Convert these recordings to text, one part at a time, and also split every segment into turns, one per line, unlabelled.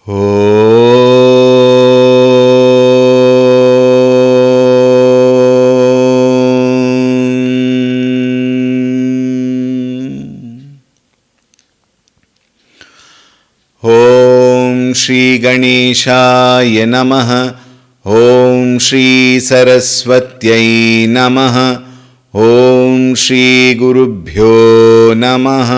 ॐ श्री गणेशाय नमः। ॐ श्री सरस्वत्यै नमः। ॐ श्री गुरुभ्यो नमः।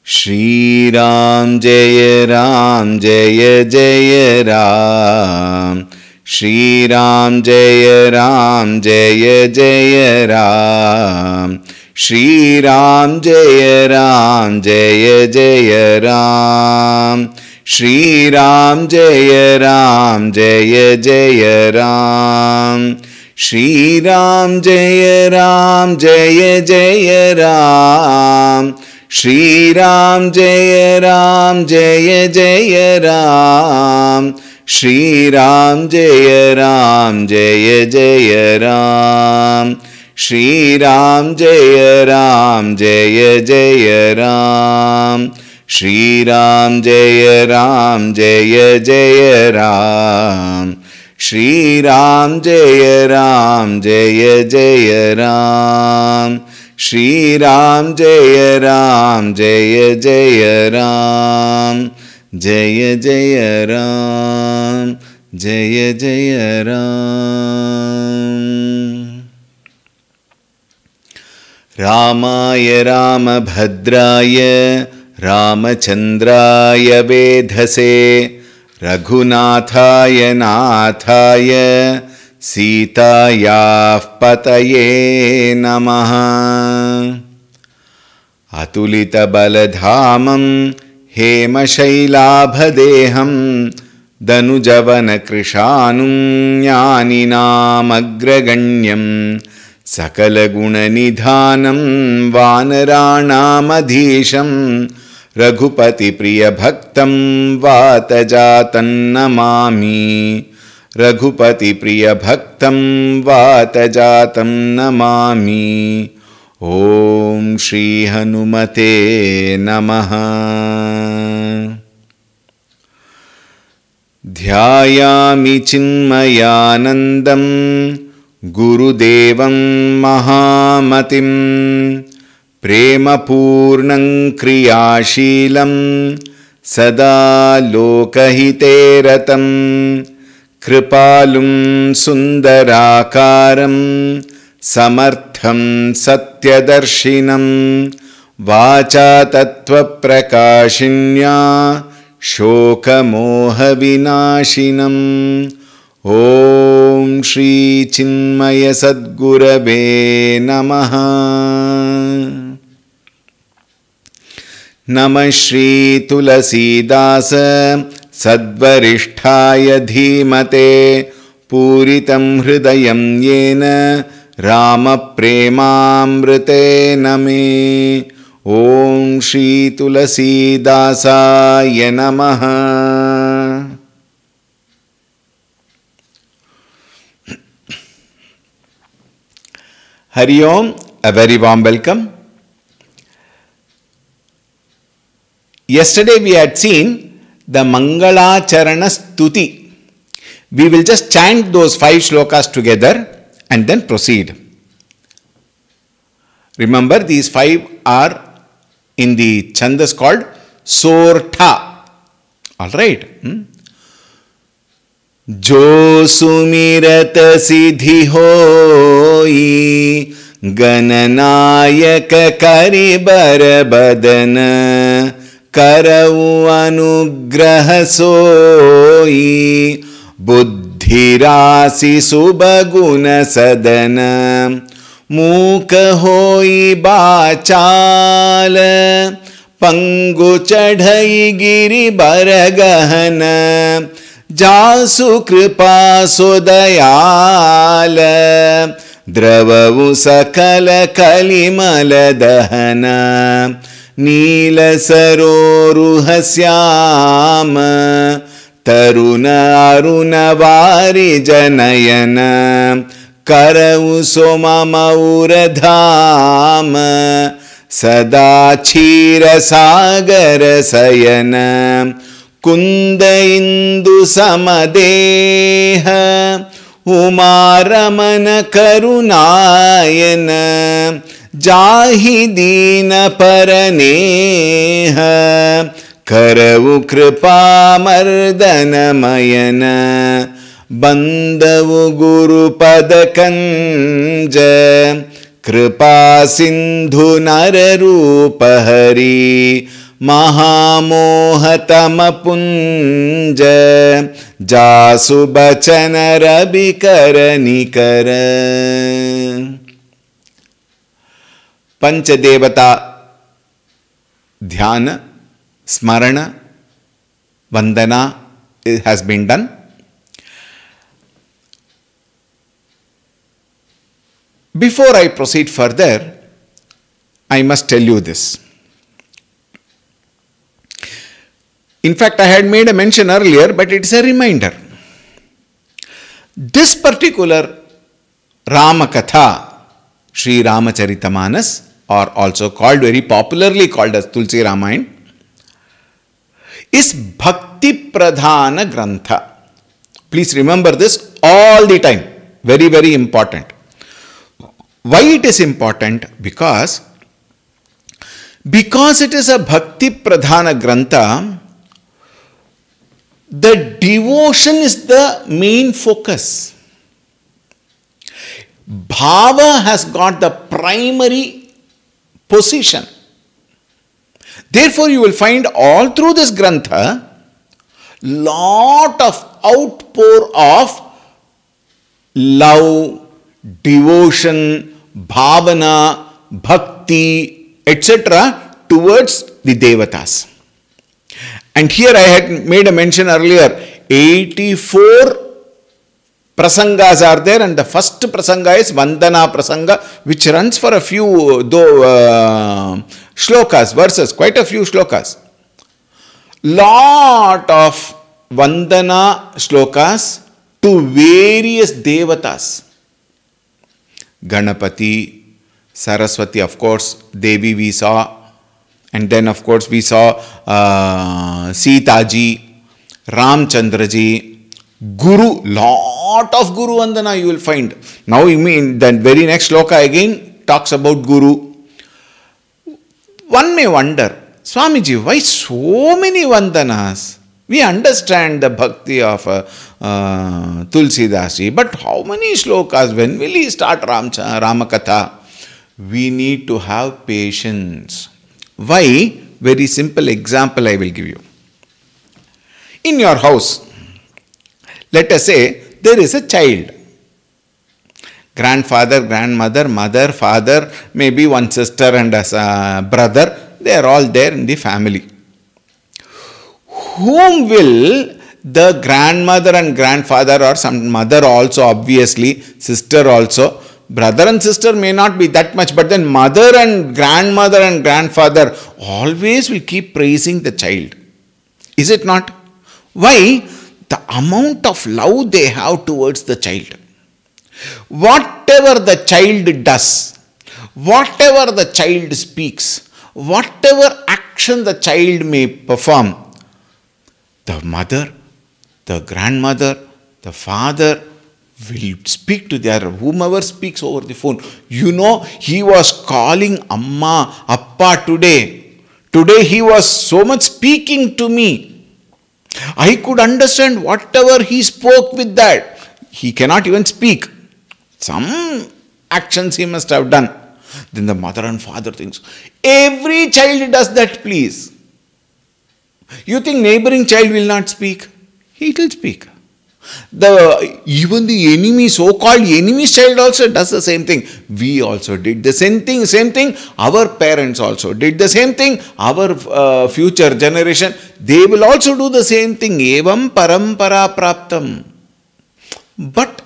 श्री राम जय जय राम। श्री राम जय जय राम। श्री राम जय जय राम। श्री राम जय जय राम। श्री राम जय जय राम। श्री राम जय जय राम। श्री राम जय जय राम। श्री राम जय जय राम। श्री राम जय जय राम। श्री राम जय जय राम। श्री राम जय जय राम। जय जय राम जय जय राम। रामाय रामभद्राय रामचन्द्राय वेधसे रघुनाथाय नाथाय सीतायाः पतये नमः। अतुलितबलधामं हेमशैलाभदेहं दनुजवनकृशानुं ज्ञानिनामग्रगण्यं सकलगुणनिधानं वानराणामधीशं रघुपतिप्रियभक्तं वातजातं नमामि। रघुपतिप्रियभक्तं वातजातं नमामि। ॐ श्री हनुमते नमः। ध्यायामि चिन्मयानन्दं गुरुदेवं महामतिं प्रेमपूर्णं क्रियाशीलं सदा लोकहिते रतं कृपालुं सुन्दराकारं समर्थं सत्यदर्शिनं वाचा तत्त्वप्रकाशिन्या शोकमोहविनाशिनम्। ॐ श्री चिन्मय सद्गुरवे नमः। नमः श्री तुलसीदास सद्वरिष्ठाय धीमते पूरितं हृदयं येन रामप्रेमामृतेन मे। ॐ श्री तुलसीदासाय नमः। Hari Om, a very warm welcome. Yesterday we had seen the Mangalacharana Stuti. We will just chant those 5 shlokas together and then proceed. Remember, these 5 are in the chandas called Sortha. Alright. जो सुमिरत सिद्धि होई गणनायक करिबर बदन करऊ अनुग्रह सोई बुद्धि राशि सुबगुण सदन मूक होई बाचाल पंगु चढ़ई गिरि बर गहन जासु कृपा सुदयाल द्रवउ सकल कलिमल दहन नील सरोरुह श्याम तरुण अरुण वारि जनयन करऊ सो मम उरधाम सदा क्षीर सागर शयन कुंद इंदु समदेह उमारमन करुणायन जाहि दीन परनेह करऊ कृपा मर्दनमयन बंदवु गुरुपद कंज कृपा सिंधु नर रूप हरि महामोहतम पुंज जासु बचन रवि कर निकर। पंचदेवता ध्यान, स्मरण, वंदना has been done. Before I proceed further, I must tell you this. In fact, I had made a mention earlier, but it's a reminder. This particular Ramakatha, Sri Ramacharita-manas, or also called, very popularly called as Tulsi Ramayana, is Bhakti Pradhana Grantha. Please remember this all the time. Very, very important. Why it is important? Because it is a Bhakti Pradhana Grantha, the devotion is the main focus. Bhava has got the primary position. Therefore, you will find all through this Grantha, lot of outpour of love, devotion, bhavana, bhakti, etc. towards the Devatas. And here I had made a mention earlier, 84 prasangas are there, and the first prasanga is Vandana prasanga, which runs for a few shlokas, verses, quite a few shlokas. Lot of Vandana shlokas to various Devatas. Ganapati, Saraswati, of course, Devi we saw, and then of course we saw Sita ji, Ramchandraji, Guru, lot of Guru Vandana you will find. Now you mean the very next shloka again talks about Guru. One may wonder, Swamiji, why so many Vandanas? We understand the bhakti of Tulsidas ji, but how many shlokas? When will he start Ramakatha? We need to have patience. Why? Very simple example I will give you. In your house, let us say there is a child. Grandfather, grandmother, mother, father, maybe one sister and a brother, they are all there in the family. Whom will the grandmother and grandfather, or some mother also, obviously, sister also, brother and sister may not be that much, but then mother and grandfather always will keep praising the child. Is it not? Why? The amount of love they have towards the child. Whatever the child does, whatever the child speaks, whatever action the child may perform, the mother, the grandmother, the father will speak to their, whomever speaks over the phone. You know, he was calling Amma, Appa today. Today he was so much speaking to me. I could understand whatever he spoke with that. He cannot even speak. Some actions he must have done. Then the mother and father thinks, every child does that, please. You think neighboring child will not speak? He will speak. Even the enemy, so-called enemy's child also does the same thing. We also did the same thing. Our parents also did the same thing. Our future generation, they will also do the same thing. Evam parampara praptam. But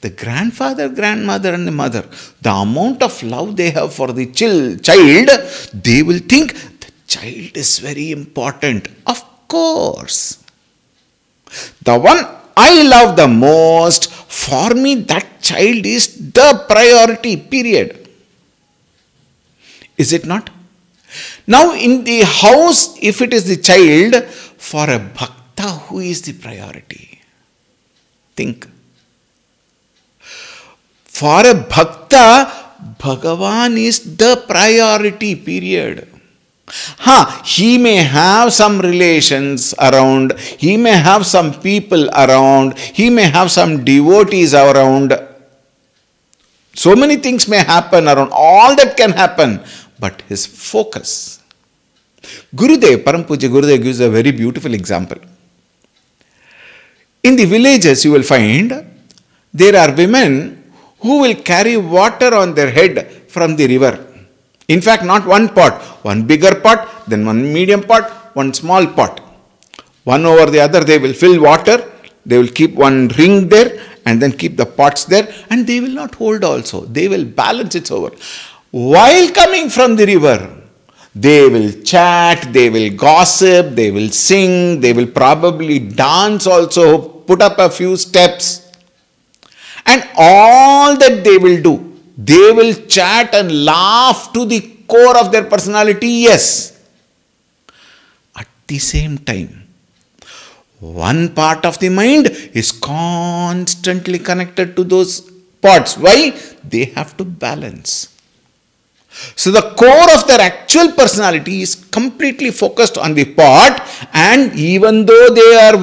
the grandfather, grandmother and the mother, the amount of love they have for the child, they will think the child is very important. Of course. The one I love the most, For me, that child is the priority, period. Is it not? Now in the house, if it is the child, for a bhakta, who is the priority? Think. For a bhakta, Bhagavan is the priority, period. He may have some relations around, he may have some people around, he may have some devotees around. So many things may happen around, all that can happen, but his focus. Gurudev, Param Pujya Gurudev gives a very beautiful example. In the villages you will find, there are women who will carry water on their head from the river. In fact, not one pot, one bigger pot, then one medium pot, one small pot. One over the other, they will fill water, they will keep one ring there and then keep the pots there, and they will not hold also. They will balance it over. While coming from the river, they will chat, they will gossip, they will sing, they will probably dance also, put up a few steps. And all that they will do, they will chat and laugh to the core of their personality, yes. At the same time, one part of the mind is constantly connected to those parts. Why? They have to balance. So the core of their actual personality is completely focused on the pot, and even though they are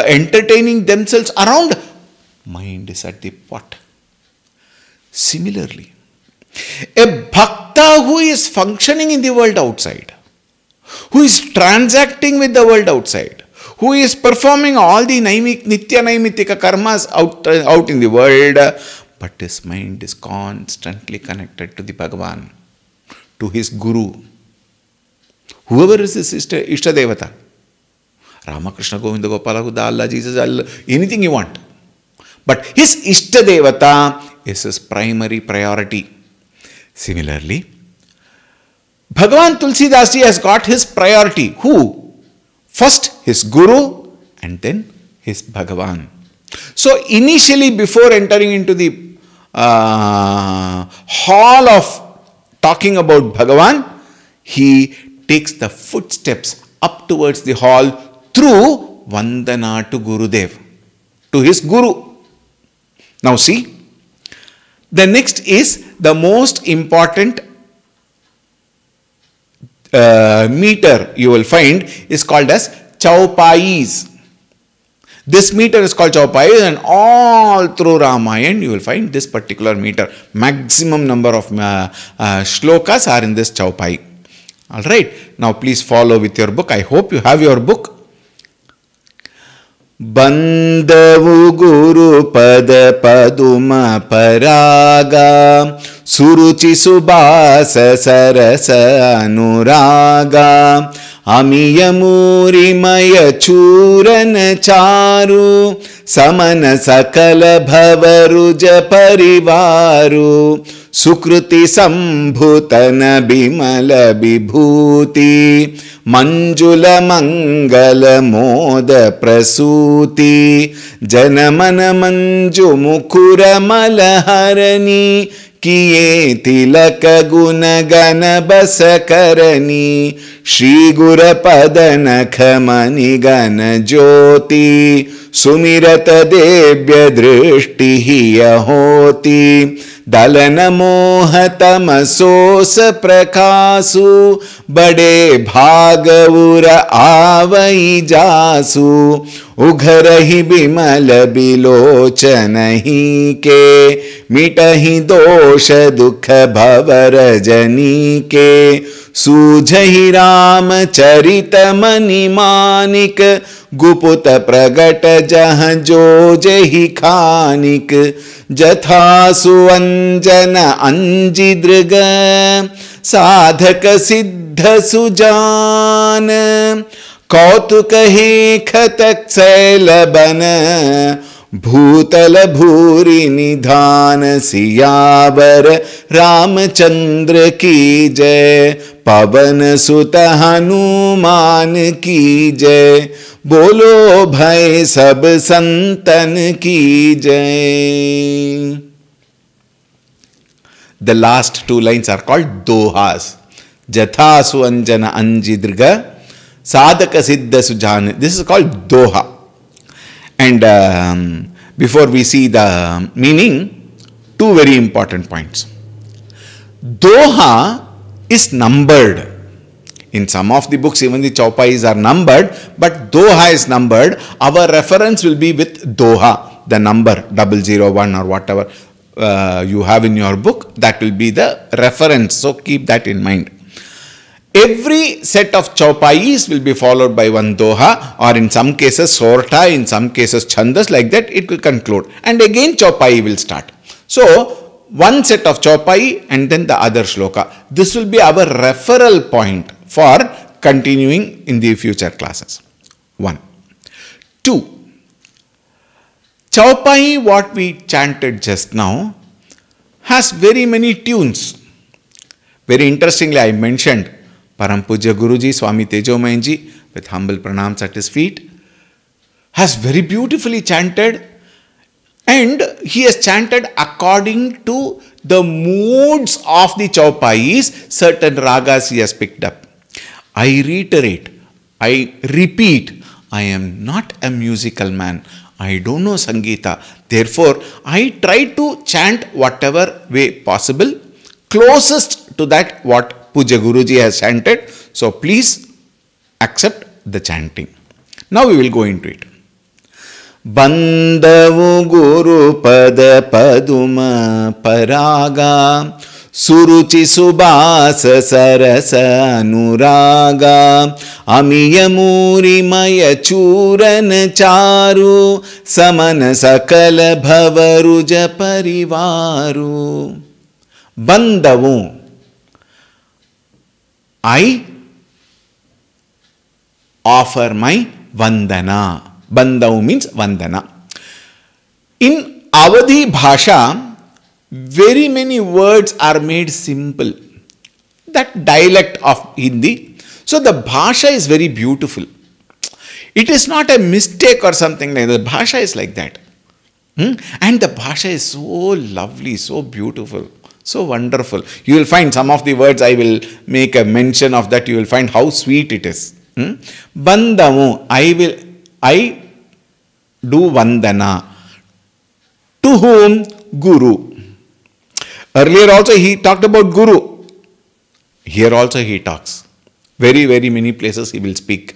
entertaining themselves around, mind is at the pot. Similarly, a bhakta who is functioning in the world outside, who is transacting with the world outside, who is performing all the nitya naimitika karmas out in the world, but his mind is constantly connected to the Bhagavan, to his Guru. Whoever is his Ishta Devata, Ramakrishna, Govinda, Gopala, Buddha, Allah, Jesus, Allah, anything you want. But his Ishta Devata is his primary priority. Similarly, Bhagavan Tulsidas Ji has got his priority. Who? First his Guru and then his Bhagavan. So initially, before entering into the hall of talking about Bhagavan, he takes the footsteps up towards the hall through Vandana to Gurudev, to his Guru. Now see, the next is the most important meter you will find is called as Chaupais. This meter is called Chaupais, and all through Ramayana you will find this particular meter. Maximum number of shlokas are in this Chaupai. Alright, now please follow with your book. I hope you have your book. Bandavu Guru Pada Paduma Paraga Suruchi Subasa Sarasa Anuraga Amiyamuri Maya Churana Charu Samana Sakala Bhavaruja Parivaru Sukruti Sambhutana Bimala Bibhuti Manjula Mangala Moda Prasuti Janamana Manju Mukura Malaharani Kiye Tilaka Guna Gana Basakarani Shri Gura Padana Khamani Gana Jyoti Sumirata Debya Drishti Hiya Hoti Dalana Moha Tamasosa Prakasu Bade Bhagavura Avai Jasu Ugharahi Bimala Bilochanahi Ke Mitahi Dosha Dukha Bhavarajani Ke Sujhahi Ram Charita Mani Manik Guputa Pragata Jaha Jojehi Khanik Jatha Suanjana Anjidriga Sadhaka Siddha Sujana Kautuka He Khatak Sailabana भूतल भूरि निधान सियावर रामचंद्र की जय, पवन सुत हनुमान की जय, बोलो भाई सब संतन की जय. The last two lines are called dohas. Jatha suanjana anjidriga sadhaka siddha sujana. This is called doha. And before we see the meaning, two very important points. Doha is numbered. In some of the books, even the chaupais are numbered, but doha is numbered. Our reference will be with doha, the number 001 or whatever you have in your book. That will be the reference. So keep that in mind. Every set of chaupais will be followed by one doha, or in some cases sorta, in some cases chandas, like that it will conclude. And again chaupai will start. So one set of chaupai and then the other shloka. This will be our referral point for continuing in the future classes. 1. 2. Chaupai, what we chanted just now, has very many tunes. Very interestingly, I mentioned Param Pujya Guruji, Swami Tejomayanji, with humble pranams at his feet, has very beautifully chanted, and he has chanted according to the moods of the chaupais. Certain ragas he has picked up. I reiterate, I repeat, I am not a musical man. I don't know Sangeeta. Therefore, I try to chant whatever way possible, closest to that what Puja Guruji has chanted. So please accept the chanting. Now we will go into it. Bandavu Guru Pada Paduma Paraga Suruchi Subhasa Sarasa Anuraga Amiyamuri Maya Churana Charu Samana Sakala Bhavaruja Parivaru. Bandavu, I offer my Vandana. Bandavu means Vandana. In Avadhi Bhasha, very many words are made simple. That dialect of Hindi. So the Bhasha is very beautiful. It is not a mistake or something like that. The Bhasha is like that. And the Bhasha is so lovely, so beautiful, so wonderful. You will find some of the words, I will make a mention of that. You will find how sweet it is. Bandamu, I do Vandana. To whom? Guru. Earlier also he talked about Guru. Here also he talks. Very, very many places he will speak.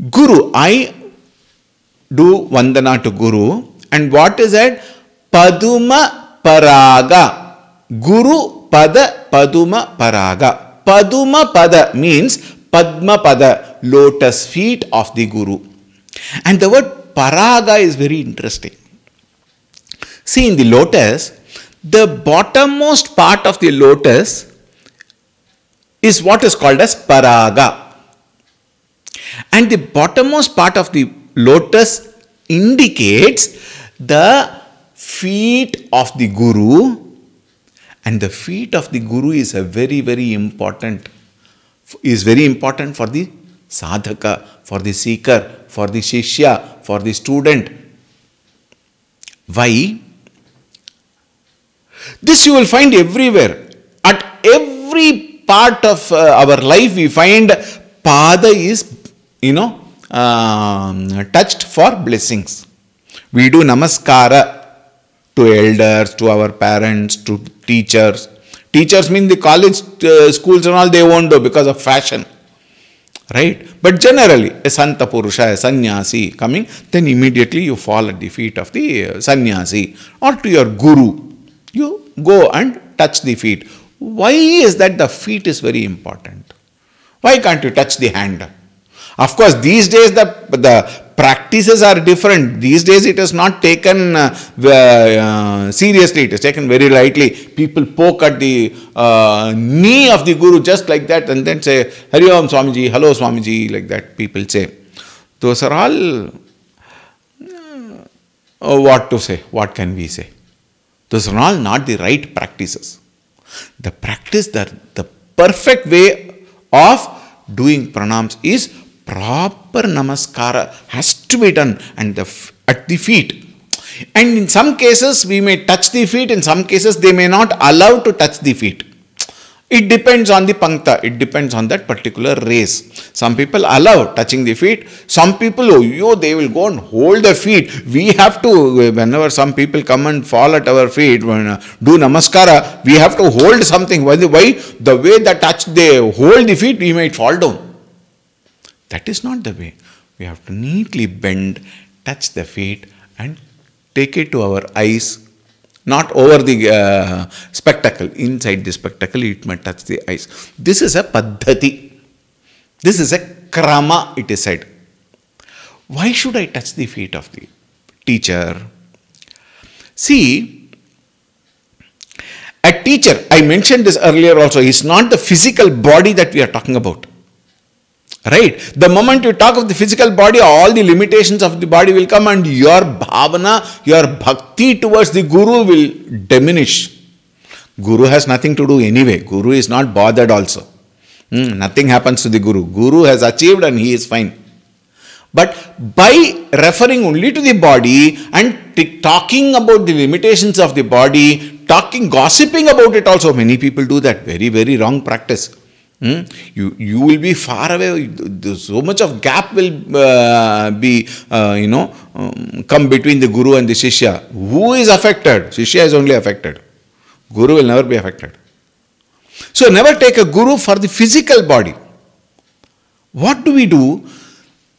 Guru, I do Vandana to Guru. And what is that? Paduma Paraga. Guru Pada Paduma Paraga. Paduma Pada means Padma Pada, lotus feet of the Guru. And the word Paraga is very interesting. See, in the lotus, the bottommost part of the lotus is what is called as Paraga. And the bottommost part of the lotus indicates the feet of the Guru. And the feet of the Guru is a very, very important, for the sadhaka, for the seeker, for the shishya, for the student. Why? This you will find everywhere. At every part of our life we find pada is, touched for blessings. We do namaskara to elders, to our parents, to teachers. Teachers mean the college, schools and all, they won't do because of fashion. Right? But generally, a Santa Purusha, a sannyasi coming, then immediately you fall at the feet of the sannyasi or to your guru. You go and touch the feet. Why is that the feet is very important? Why can't you touch the hand? Of course, these days the practices are different. These days it is not taken seriously. It is taken very lightly. People poke at the knee of the Guru just like that and then say, Hari Om Swamiji, hello Swamiji, like that people say. Those are all what to say? What can we say? Those are all not the right practices. The practice, the perfect way of doing pranams is proper namaskara has to be done and at the feet. And in some cases we may touch the feet, in some cases they may not allow to touch the feet. It depends on the pankta, it depends on that particular race. Some people allow touching the feet, some people, they will go and hold the feet. We have to, whenever some people come and fall at our feet, do namaskara, we have to hold something. Why? The way that they hold the feet, we might fall down. That is not the way. We have to neatly bend, touch the feet and take it to our eyes. Not over the spectacle. Inside the spectacle, it might touch the eyes. This is a paddhati. This is a krama, it is said. Why should I touch the feet of the teacher? See, a teacher, I mentioned this earlier also, is not the physical body that we are talking about. Right? The moment you talk of the physical body, all the limitations of the body will come and your bhavana, your bhakti towards the Guru will diminish. Guru has nothing to do anyway. Guru is not bothered also. Nothing happens to the Guru. Guru has achieved and he is fine. But by referring only to the body and talking about the limitations of the body, gossiping about it also, many people do that. Very, very wrong practice. You will be far away. So much of gap will come between the Guru and the Shishya. Who is affected? Shishya is only affected. Guru will never be affected. So never take a Guru for the physical body. What do we do?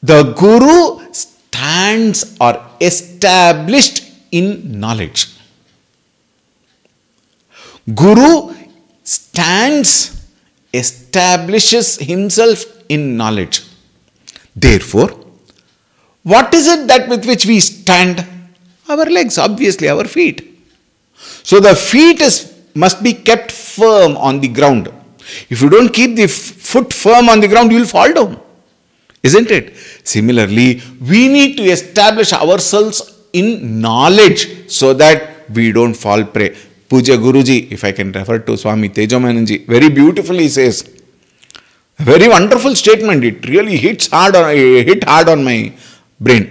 The Guru stands or established in knowledge. Guru establishes himself in knowledge. Therefore, what is it that with which we stand? Our legs, obviously, our feet. So the feet must be kept firm on the ground. If you don't keep the foot firm on the ground, you will fall down. Isn't it? Similarly, we need to establish ourselves in knowledge so that we don't fall prey. Puja Guruji, if I can refer to Swami Tejomananji, very beautifully says, a very wonderful statement. It really hit hard on my brain.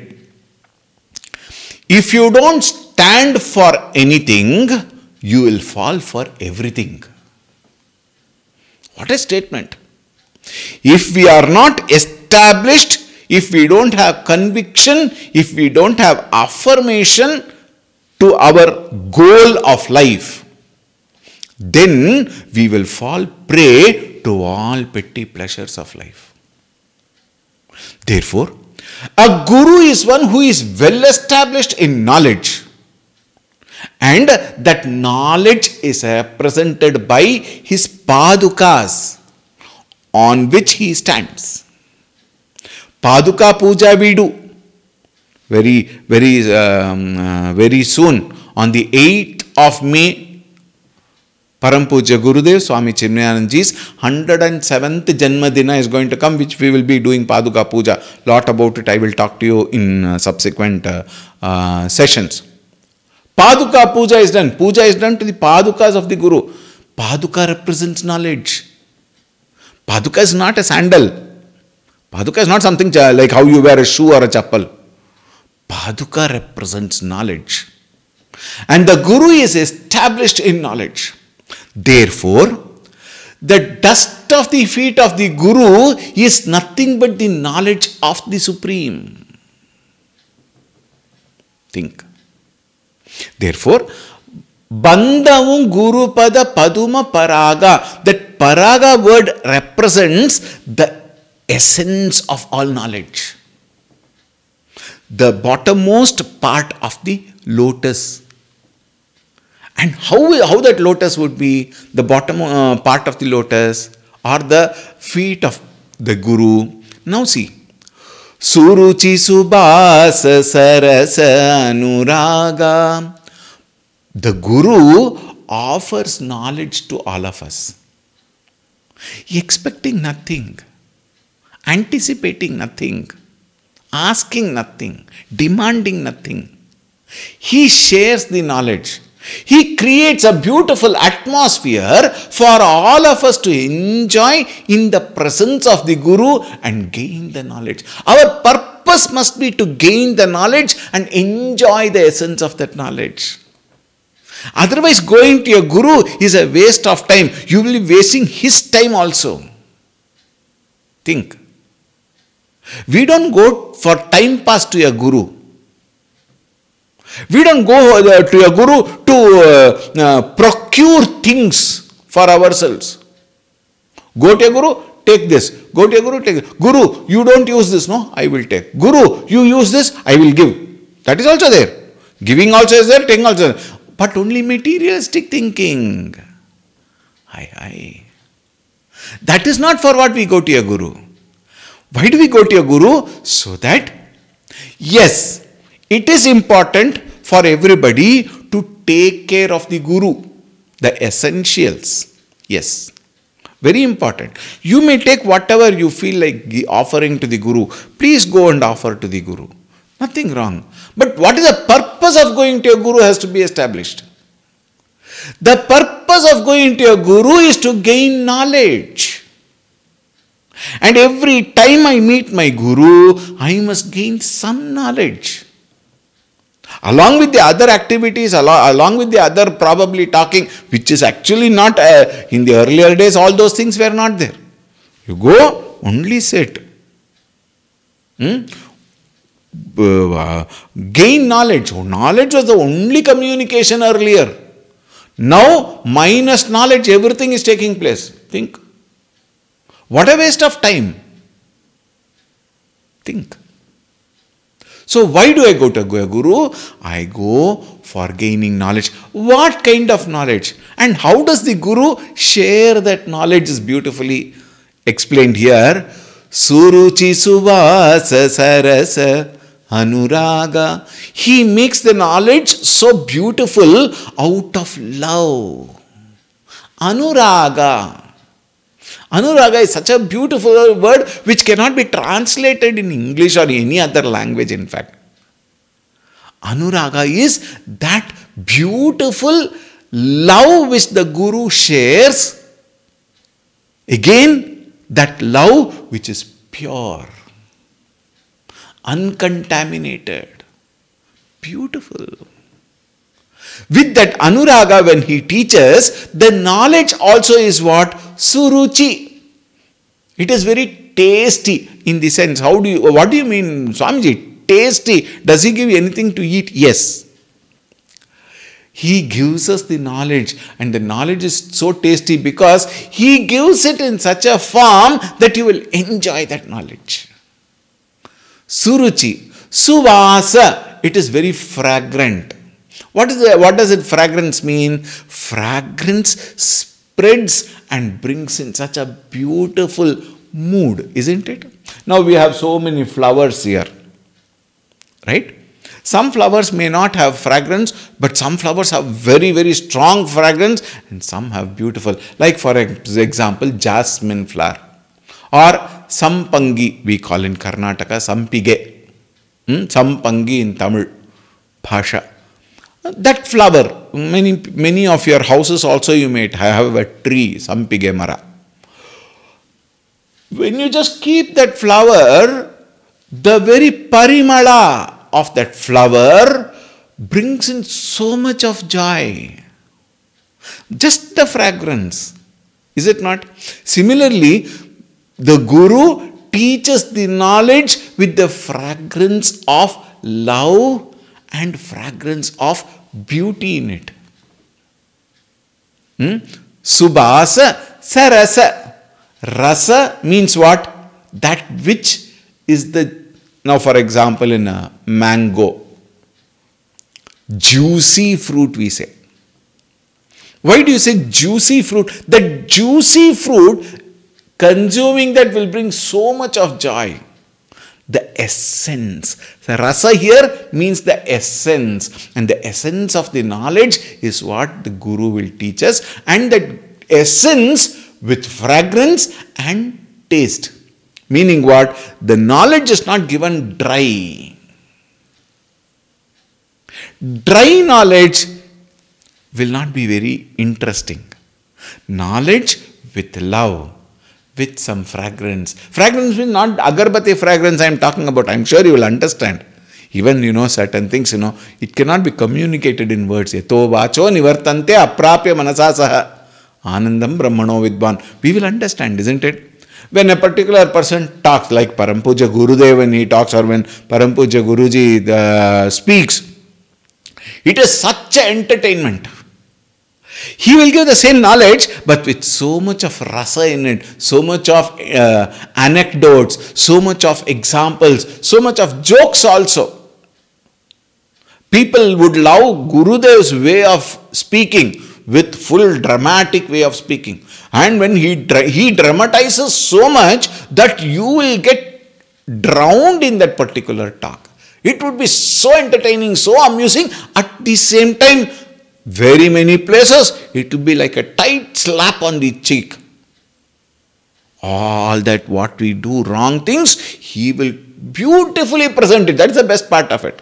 If you don't stand for anything, you will fall for everything. What a statement. If we are not established, if we don't have conviction, if we don't have affirmation to our goal of life, then we will fall prey to all petty pleasures of life. Therefore, a Guru is one who is well established in knowledge, and that knowledge is represented by his padukas on which he stands. Paduka puja we do. Very soon, on the 8th of May, Param Puja Gurudev Swami Chinmayanandaji's 107th Janmadina is going to come, which we will be doing Paduka Puja. Lot about it I will talk to you in subsequent sessions. Paduka Puja is done. Puja is done to the Padukas of the Guru. Paduka represents knowledge. Paduka is not a sandal. Paduka is not something like how you wear a shoe or a chappal. Paduka represents knowledge. And the Guru is established in knowledge. Therefore, the dust of the feet of the Guru is nothing but the knowledge of the Supreme. Think. Therefore, Bandhavum Guru Pada Paduma Paraga. That Paraga word represents the essence of all knowledge. The bottommost part of the lotus. And how that lotus would be? The bottom part of the lotus are the feet of the Guru. Now see. Suruchi Subhasa Sarasa Anuraga. The Guru offers knowledge to all of us. Expecting nothing. Anticipating nothing. Asking nothing, demanding nothing. He shares the knowledge. He creates a beautiful atmosphere for all of us to enjoy in the presence of the Guru and gain the knowledge. Our purpose must be to gain the knowledge and enjoy the essence of that knowledge. Otherwise, going to your Guru is a waste of time. You will be wasting his time also. Think. We don't go for time pass to your Guru. We don't go to a Guru to procure things for ourselves. Go to a Guru, take this. Go to a Guru, take this. Guru, you don't use this, no? I will take. Guru, you use this, I will give. That is also there. Giving also is there, taking also is there. But only materialistic thinking. Aye. That is not for what we go to a Guru. Why do we go to a Guru? So that, yes, it is important for everybody to take care of the Guru, the essentials. Yes, very important. You may take whatever you feel like offering to the Guru. Please go and offer to the Guru. Nothing wrong. But what is the purpose of going to a Guru has to be established. The purpose of going to a Guru is to gain knowledge. And every time I meet my Guru, I must gain some knowledge. Along with the other activities, along with the other probably talking, which is actually not, in the earlier days, all those things were not there. You go, only sit. Gain knowledge. Knowledge was the only communication earlier. Now, minus knowledge, everything is taking place. Think. What a waste of time. Think. So, why do I go to a Guru? I go for gaining knowledge. What kind of knowledge? And how does the Guru share that knowledge is beautifully explained here. Suruchi suvasa sarasa anuraga. He makes the knowledge so beautiful out of love. Anuraga. Anuraga is such a beautiful word which cannot be translated in English or any other language, in fact. Anuraga is that beautiful love which the Guru shares. Again, that love which is pure, uncontaminated, beautiful. With that Anuraga, when he teaches, the knowledge also is what? Suruchi. It is very tasty in the sense. What do you mean, Swamiji? Tasty. Does he give anything to eat? Yes. He gives us the knowledge, and the knowledge is so tasty because he gives it in such a form that you will enjoy that knowledge. Suruchi. Suvasa. It is very fragrant. What does it fragrance mean? Fragrance spreads and brings in such a beautiful mood, isn't it? Now we have so many flowers here, right? Some flowers may not have fragrance, but some flowers have very, very strong fragrance and some have beautiful. Like for example, jasmine flower or sampangi, we call in Karnataka, sampige. Sampangi in Tamil Bhasha. That flower, many of your houses also you may have a tree, sampige mara. When you just keep that flower, the very parimala of that flower brings in so much of joy. Just the fragrance, is it not? Similarly, the Guru teaches the knowledge with the fragrance of love and fragrance of beauty in it. Subhasa sarasa. Rasa means what? That which is the, now for example in a mango, juicy fruit we say. Why do you say juicy fruit? The juicy fruit, consuming that will bring so much of joy. The essence. The rasa here means the essence. And the essence of the knowledge is what the Guru will teach us. And that essence with fragrance and taste. Meaning what? The knowledge is not given dry. Dry knowledge will not be very interesting. Knowledge with love, with some fragrance. Fragrance means not agarbatti fragrance I am talking about. I am sure you will understand. Even, certain things, it cannot be communicated in words. Yato vacho nivartante aprapya manasasaha. Anandam brahmano vidvan. We will understand, isn't it? When a particular person talks, like Param Puja Gurudev when he talks, or when Param Puja Guruji speaks, it is such an entertainment. He will give the same knowledge, but with so much of rasa in it, so much of anecdotes, so much of examples, so much of jokes also. People would love Gurudev's way of speaking, with full dramatic way of speaking. And when he dramatizes so much that you will get drowned in that particular talk. It would be so entertaining, so amusing. At the same time, very many places, it will be like a tight slap on the cheek. All that what we do wrong things, he will beautifully present it. That is the best part of it.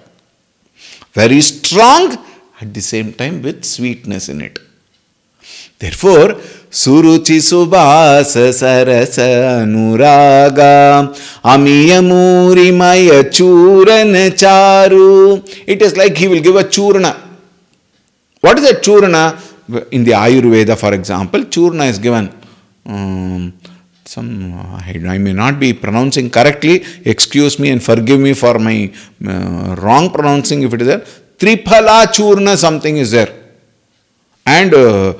Very strong, at the same time with sweetness in it. Therefore, Suruchi Subhasa Sarasa Anuraga Amiyamuri Maya Churana Charu. It is like he will give a churna. What is a churna? In the Ayurveda, for example, churna is given. I may not be pronouncing correctly. Excuse me and forgive me for my wrong pronouncing if it is there. Triphala churna something is there. And there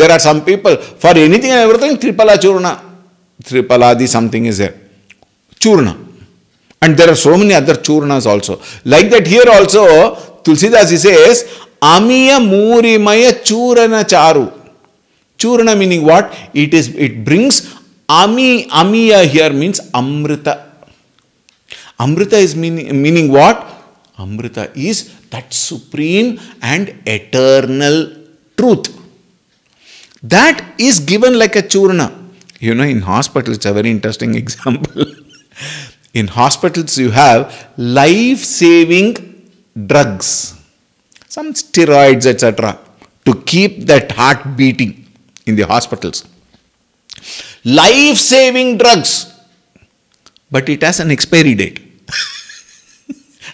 are some people, for anything and everything, Tripala Churna, Tripaladi something is there. Churna. And there are so many other Churnas also. Like that here also, Tulsidas he says, Amiya Murimaya Churana Charu. Churana meaning what? It brings Amiya here means Amrita. Amrita is meaning what? Amrita is that supreme and eternal truth. That is given like a churna. In hospitals, it's a very interesting example. In hospitals, you have life-saving drugs, some steroids, etc., to keep that heart beating in the hospitals. Life-saving drugs, but it has an expiry date.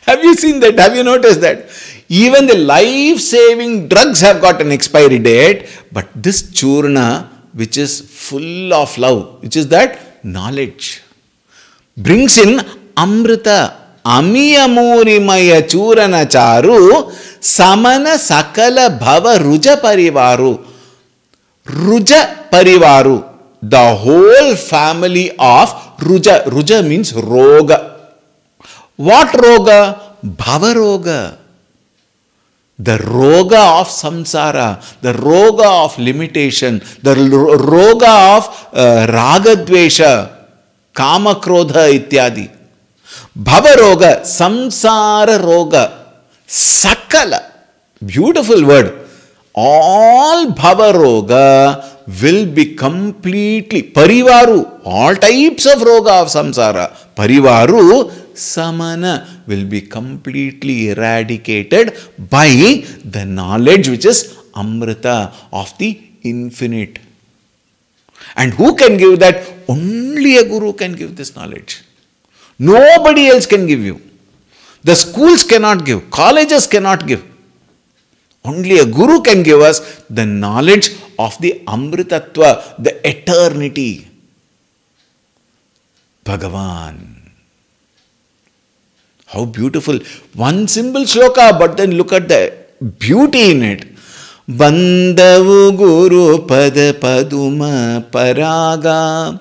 Have you seen that? Have you noticed that? Even the life-saving drugs have got an expiry date, but this churna, which is full of love, which is that knowledge, brings in Amrita. Amiyamurimaya churana charu samana sakala bhava ruja parivaru. Ruja parivaru. The whole family of Ruja. Ruja means roga. What roga? Bhava roga. The roga of samsara, the roga of limitation, the roga of ragadvesha, kama krodha ityadi. Bhava roga, samsara roga, sakala. Beautiful word. All bhava roga will be completely, parivaru, all types of roga of samsara, parivaru, samana, will be completely eradicated by the knowledge which is Amrita of the infinite. And who can give that? Only a guru can give this knowledge. Nobody else can give you. The schools cannot give, colleges cannot give. Only a guru can give us the knowledge of the Amritatva, the eternity. Bhagavan. How beautiful. One simple shloka, but then look at the beauty in it. Bandavu Guru Pada Paduma Paraga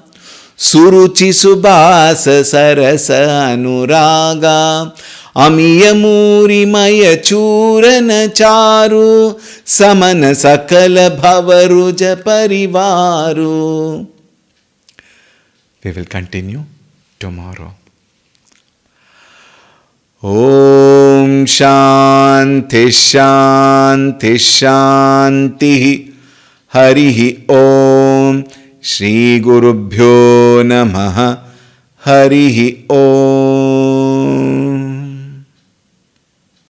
Suruchi Subhasa Sarasa Anuraga Amiyamuri Maya Churana Charu Samana Sakala Bhavaruja Parivaru. We will continue tomorrow. Om Shanti Shanti Shanti Harihi Om Shri Gurubhyo Namaha Harihi Om